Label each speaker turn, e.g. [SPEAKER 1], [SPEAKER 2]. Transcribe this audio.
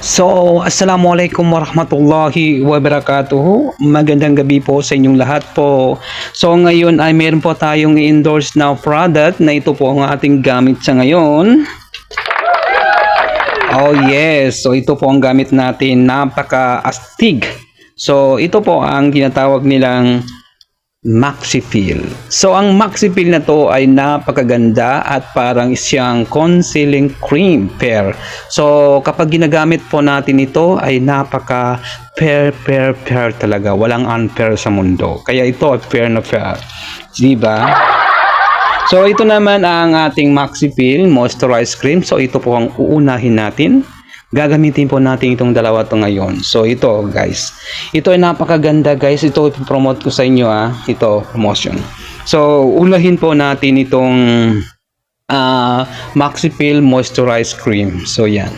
[SPEAKER 1] So, Assalamualaikum warahmatullahi wabarakatuh. Magandang gabi po sa inyong lahat po. So, ngayon ay meron po tayong i-endorse na product na ito po ang ating gamit sa ngayon. Oh yes, so ito po ang gamit natin, napaka-astig. So, ito po ang tinatawag nilang Maxi-Peel. So, ang Maxi-Peel na to ay napakaganda at parang siyang concealing cream pair. So, kapag ginagamit po natin ito ay napaka pair talaga. Walang unfair sa mundo. Kaya ito ay fair na fair. Diba? So, ito naman ang ating Maxi-Peel Moisturized Cream. So, ito po ang uunahin natin. Gagamitin po natin itong dalawa to ngayon. So ito guys, ito ay napakaganda guys. Ito ipopromote ko sa inyo ito promotion. So ulahin po natin itong Maxi-Peel Moisturized Cream. So yan.